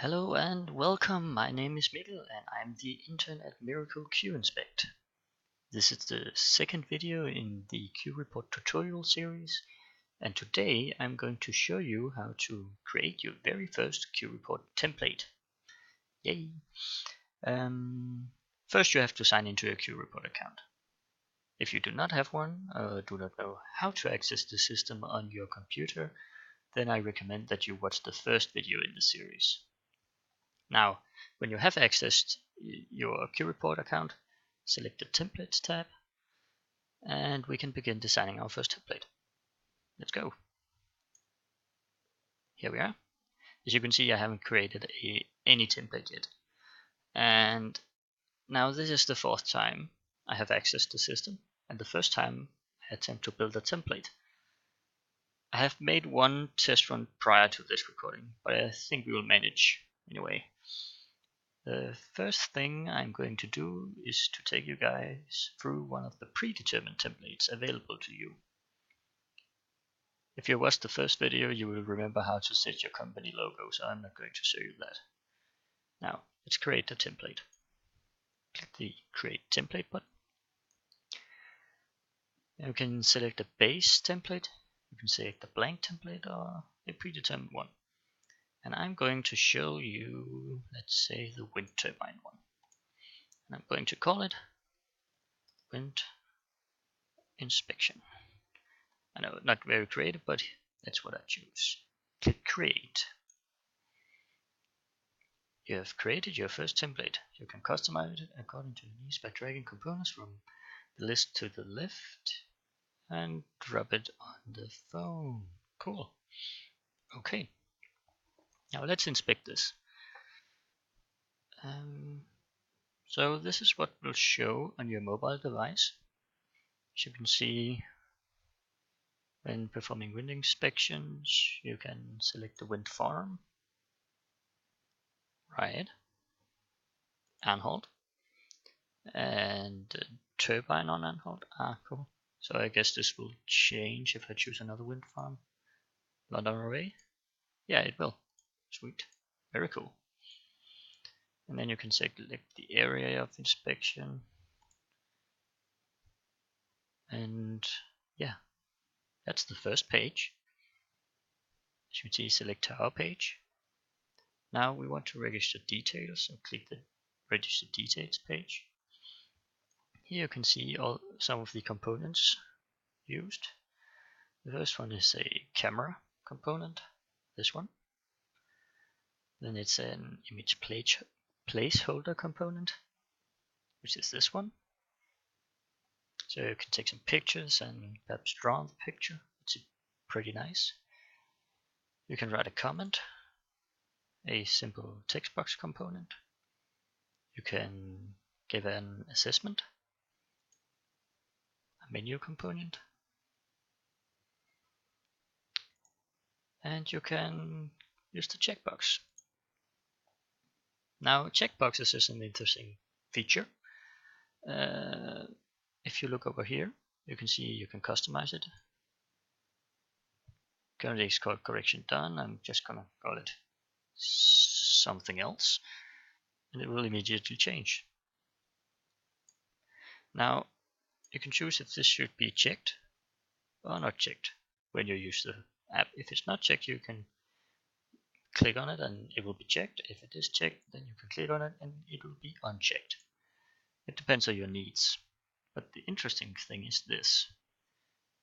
Hello and welcome. My name is Mikkel and I'm the intern at Miracle QInspect. This is the second video in the QReport tutorial series, and today I'm going to show you how to create your very first QReport template. Yay! First you have to sign into your QReport account. If you do not have one or do not know how to access the system on your computer, then I recommend that you watch the first video in the series. Now, when you have accessed your QReport account, select the Templates tab, and we can begin designing our first template. Let's go. Here we are. As you can see, I haven't created any template yet. And now this is the fourth time I have accessed the system, and the first time I attempt to build a template. I have made one test run prior to this recording, but I think we will manage anyway. The first thing I'm going to do is to take you guys through one of the predetermined templates available to you. If you watched the first video, you will remember how to set your company logo, so I'm not going to show you that. Now, let's create a template. Click the Create Template button. And you can select a base template, you can select a blank template or a predetermined one. And I'm going to show you, let's say, the wind turbine one. And I'm going to call it Wind Inspection. I know, not very creative, but that's what I choose. Click Create. You have created your first template. You can customize it according to your needs by dragging components from the list to the left and drop it on the phone. Cool. Okay. Now let's inspect this. So this is what will show on your mobile device. As you can see, when performing wind inspections, you can select the wind farm, right, and hold, and turbine on and hold. Cool. So I guess this will change if I choose another wind farm. London array. Yeah, it will. Sweet. Very cool. And then you can select the area of inspection. And yeah, that's the first page. As you can see, select Tower page. Now we want to register details, so click the Register Details page. Here you can see some of the components used. The first one is a camera component, this one. Then it's an image placeholder component, which is this one. So you can take some pictures and perhaps draw on the picture. It's pretty nice. You can write a comment, a simple text box component. You can give an assessment, a menu component, and you can use the checkbox. Now, checkboxes is an interesting feature. If you look over here, you can see you can customize it. Currently it's called correction done. I'm just gonna call it something else, and it will immediately change. Now you can choose if this should be checked or not checked when you use the app. If it's not checked, you can click on it and it will be checked. If it is checked, then you can click on it and it will be unchecked. It depends on your needs. But the interesting thing is this.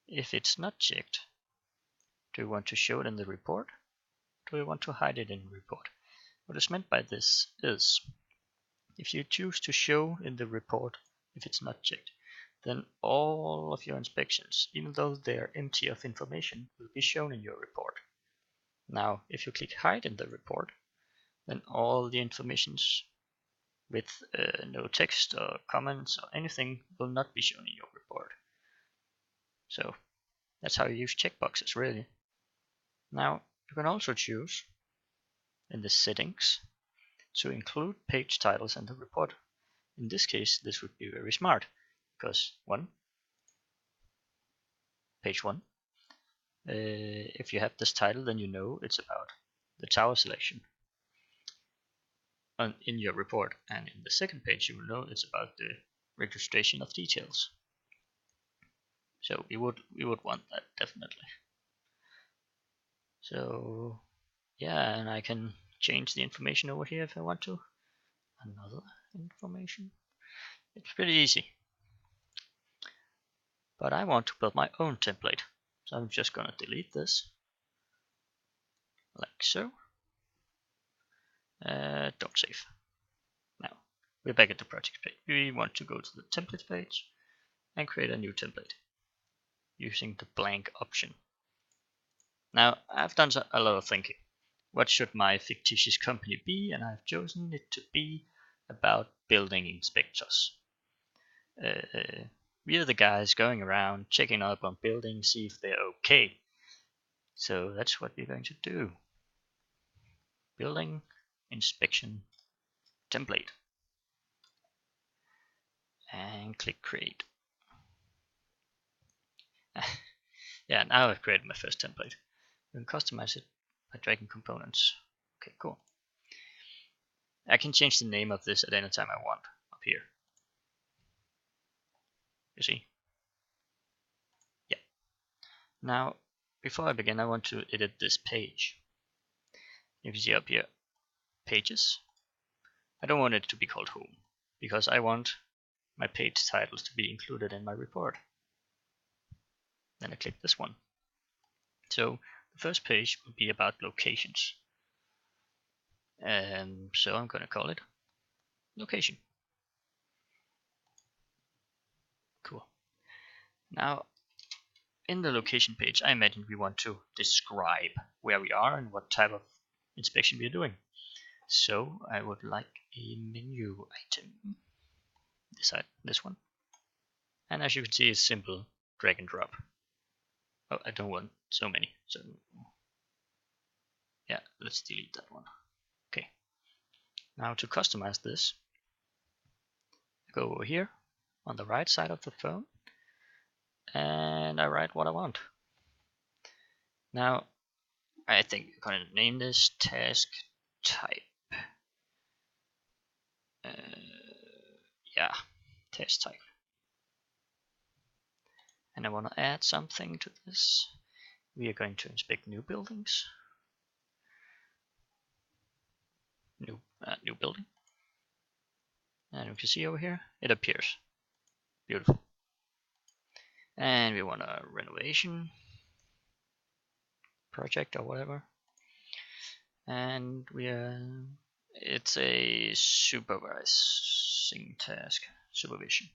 If it's not checked, do you want to show it in the report? Do you want to hide it in the report? What is meant by this is, if you choose to show in the report if it's not checked, then all of your inspections, even though they are empty of information, will be shown in your report. Now, if you click hide in the report, then all the informations with no text or comments or anything will not be shown in your report. So that's how you use checkboxes, really. Now you can also choose in the settings to include page titles in the report. In this case, this would be very smart because page 1, if you have this title, then you know it's about the tower selection. in your report, and in the second page you will know it's about the registration of details. So we would want that definitely. So yeah, and I can change the information over here if I want to. Another information. It's pretty easy. But I want to build my own template. So I'm just gonna delete this. Like so. Don't save. Now, we're back at the project page. We want to go to the template page and create a new template using the blank option. Now, I've done a lot of thinking. What should my fictitious company be? And I've chosen it to be about building inspectors. We are the guys going around checking up on buildings, see if they're okay. So that's what we're going to do. Building inspection template. And click create. Yeah, now I've created my first template. You can customize it by dragging components. Okay, cool. I can change the name of this at any time I want up here. You see? Yeah. Now, before I begin, I want to edit this page. You can see up here, pages. I don't want it to be called home, because I want my page titles to be included in my report. Then I click this one. So the first page will be about locations. So I'm going to call it location. Cool. Now, in the location page, I imagine we want to describe where we are and what type of inspection we are doing. So I would like a menu item. This one. And as you can see, it's simple drag and drop. Oh, I don't want so many. So yeah, let's delete that one. Okay. Now to customize this, I go over here on the right side of the phone and I write what I want. Now, I think we're going to name this task type. Yeah, task type. And I want to add something to this. We are going to inspect new buildings. New building. And you can see over here, it appears. Beautiful. And we want a renovation project or whatever. And it's a supervising task, supervision.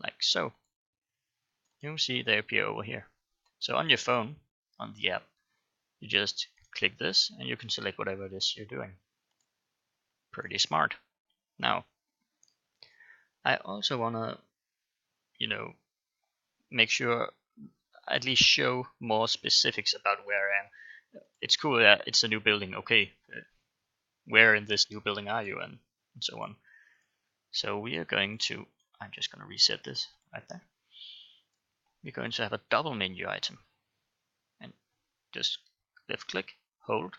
Like so. You can see they appear over here. So on your phone, on the app, you just click this and you can select whatever it is you're doing. Pretty smart. Now, I also want to, make sure at least show more specifics about where I am. It's cool that it's a new building. Okay, where in this new building are you, and so on. So we are going to, I'm just going to reset this right there. We're going to have a double menu item. And just left click, hold,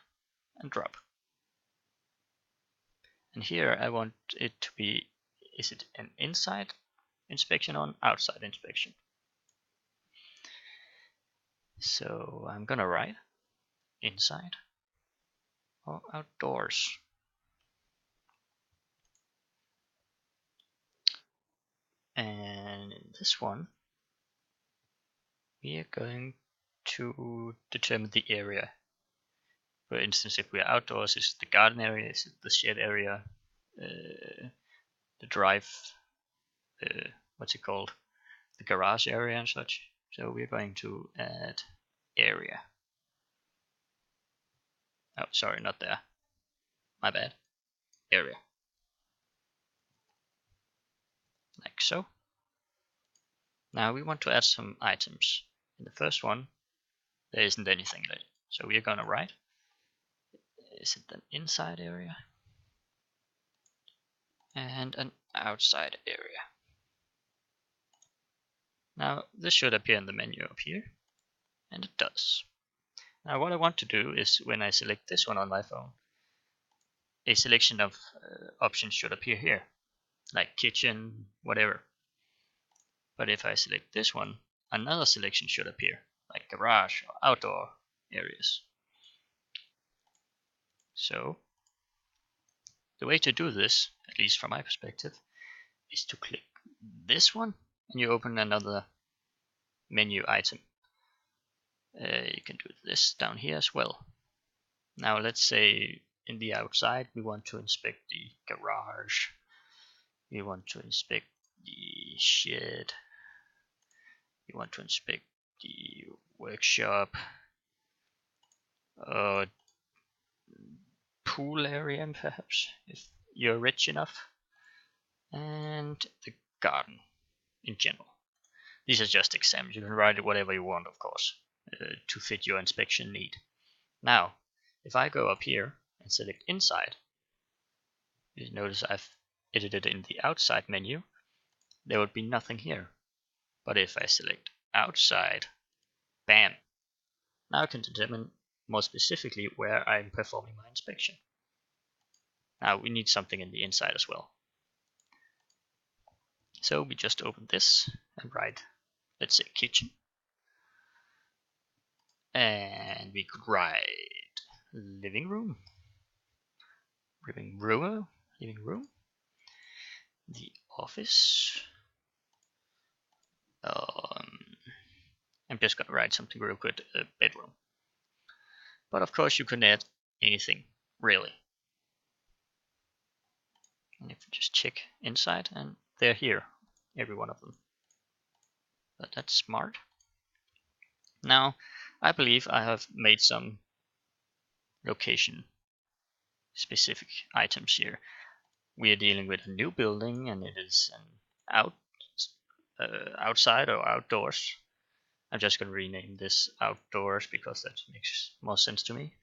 and drop. And here I want it to be, is it an inside inspection or an outside inspection? So I'm gonna write inside or outdoors. And in this one, we are going to determine the area. For instance, if we are outdoors, is it the garden area, is it the shed area, the drive, what's it called, the garage area and such. So we're going to add area. Oh, sorry, not there. My bad. Area. Like so. Now we want to add some items. In the first one, there isn't anything there. So we're gonna write, is it an inside area? And an outside area. Now this should appear in the menu up here. And it does. Now what I want to do is when I select this one on my phone, a selection of options should appear here, like kitchen, whatever. But if I select this one, another selection should appear, like garage or outdoor areas. So the way to do this, at least from my perspective, is to click this one and you open another menu item. You can do this down here as well. Now let's say in the outside we want to inspect the garage, we want to inspect the shed, we want to inspect the workshop, pool area perhaps, if you're rich enough, and the garden in general. These are just examples. You can write it whatever you want, of course, to fit your inspection need. Now, if I go up here and select inside, you notice I've edited in the outside menu. There would be nothing here. But if I select outside, bam! Now I can determine more specifically where I'm performing my inspection. Now we need something in the inside as well. So we just open this and write, let's say kitchen. And we could write living room, the office. I'm just gonna write something real quick, bedroom. But of course you can add anything, really. And if you just check inside, and they're here, every one of them. But that's smart. Now, I believe I have made some location specific items here. We are dealing with a new building and it is an outside or outdoors. I'm just going to rename this outdoors because that makes more sense to me.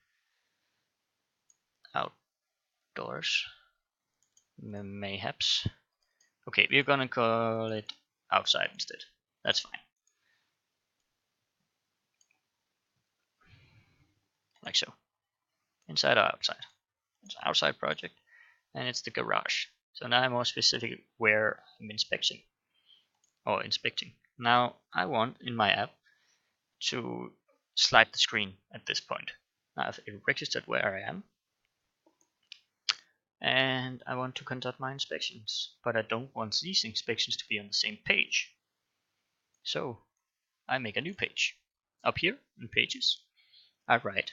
Outdoors, mayhaps. Okay, we're going to call it outside instead. That's fine. Like so. Inside or outside. It's an outside project and it's the garage. So now I'm more specific where I'm inspecting. Now I want in my app to slide the screen at this point. Now I've registered where I am and I want to conduct my inspections, but I don't want these inspections to be on the same page. So I make a new page. Up here in pages, I write,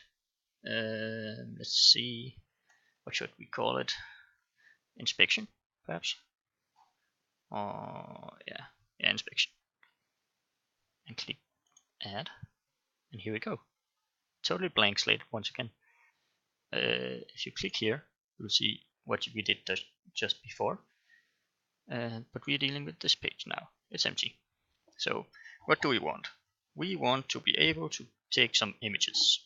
let's see, what should we call it? Inspection, perhaps? Yeah, inspection. And click add, and here we go. Totally blank slate once again. If you click here, you'll see what we did just before. But we're dealing with this page now. It's empty. So what do we want? We want to be able to take some images.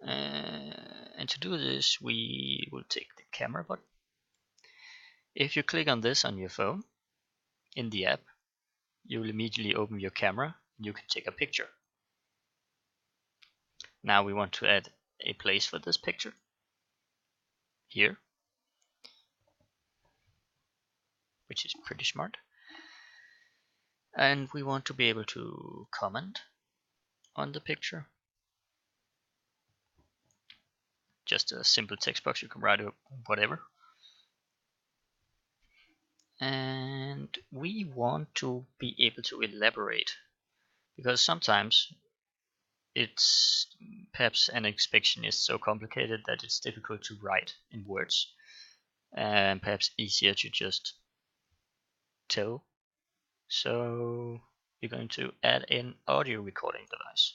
And to do this, we will take the camera button. If you click on this on your phone, in the app, you will immediately open your camera and you can take a picture. Now we want to add a place for this picture. Here. Which is pretty smart. And we want to be able to comment on the picture. Just a simple text box, you can write whatever. And we want to be able to elaborate, because sometimes it's perhaps an inspection is so complicated that it's difficult to write in words, and perhaps easier to just tell. So we're going to add an audio recording device.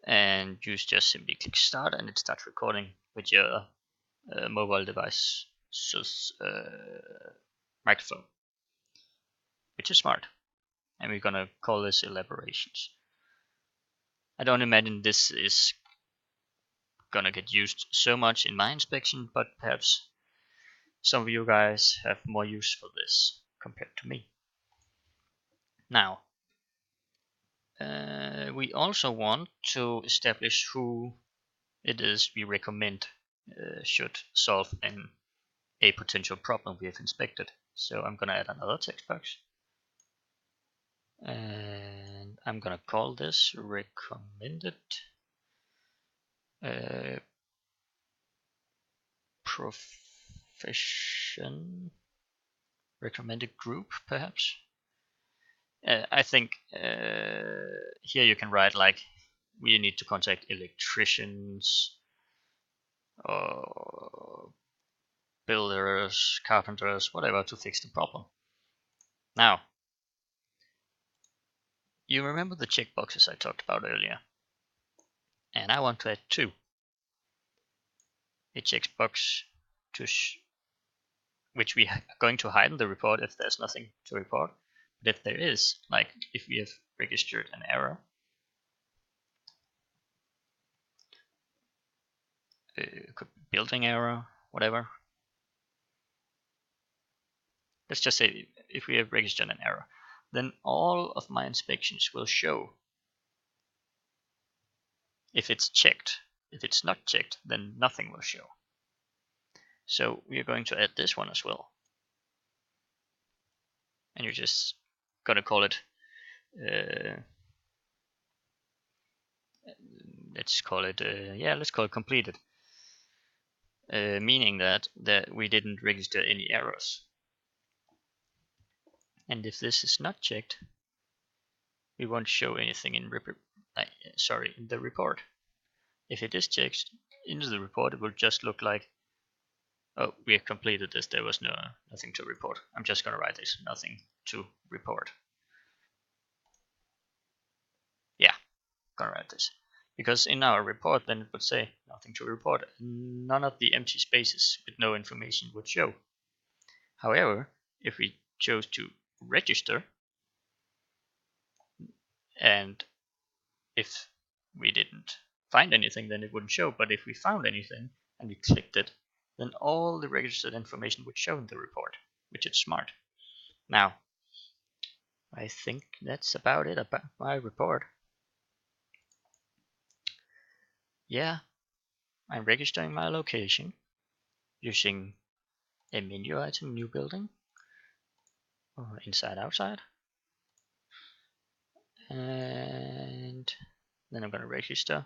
And you just simply click start and it starts recording with your mobile device microphone, which is smart. And we're gonna call this elaborations. I don't imagine this is gonna get used so much in my inspection, but perhaps some of you guys have more use for this compared to me. Now, we also want to establish who it is we recommend should solve a potential problem we have inspected. So I'm gonna add another text box, and I'm gonna call this recommended profession, recommended group perhaps. I think here you can write like we need to contact electricians or builders, carpenters, whatever, to fix the problem. Now, you remember the checkboxes I talked about earlier, and I want to add two. A checkbox to which we are going to hide in the report if there's nothing to report. But if there is, like if we have registered an error, it could be building error, whatever. Let's just say if we have registered an error, then all of my inspections will show if it's checked. If it's not checked, then nothing will show. So we are going to add this one as well. And you're just gonna call it let's call it completed, meaning that we didn't register any errors. And if this is not checked, we won't show anything in the report. If it is checked into the report, it will just look like, oh, we have completed this. There was nothing to report. I'm just gonna write this, nothing to report. Yeah, gonna write this. Because in our report, then it would say nothing to report. None of the empty spaces with no information would show. However, if we chose to register, and if we didn't find anything, then it wouldn't show. But if we found anything and we clicked it, then all the registered information would show in the report, which is smart. Now, I think that's about it about my report. Yeah, I'm registering my location using a menu item, new building, or inside outside, and then I'm going to register,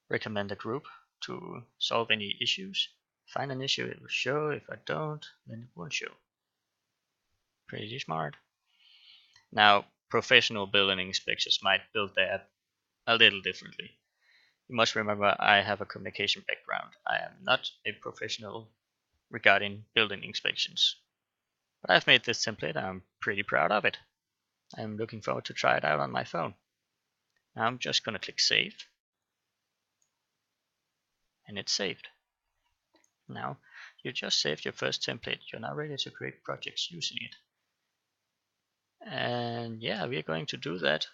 recommend a group to solve any issues. Find an issue, it will show. If I don't, then it won't show. Pretty smart. Now, professional building inspectors might build their app a little differently. You must remember I have a communication background. I am not a professional regarding building inspections. But I've made this template and I'm pretty proud of it. I'm looking forward to try it out on my phone. Now I'm just gonna click save. And it's saved. Now you just saved your first template. You're now ready to create projects using it. And yeah, we're going to do that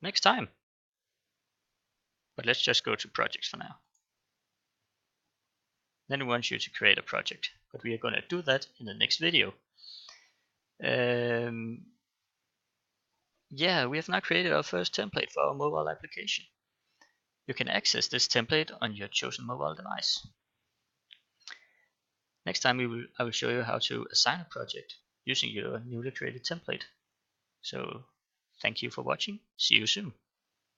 next time. But let's just go to projects for now. Then we want you to create a project, but we are going to do that in the next video. Yeah, we have now created our first template for our mobile application. You can access this template on your chosen mobile device. Next time I will show you how to assign a project using your newly created template. So thank you for watching. See you soon.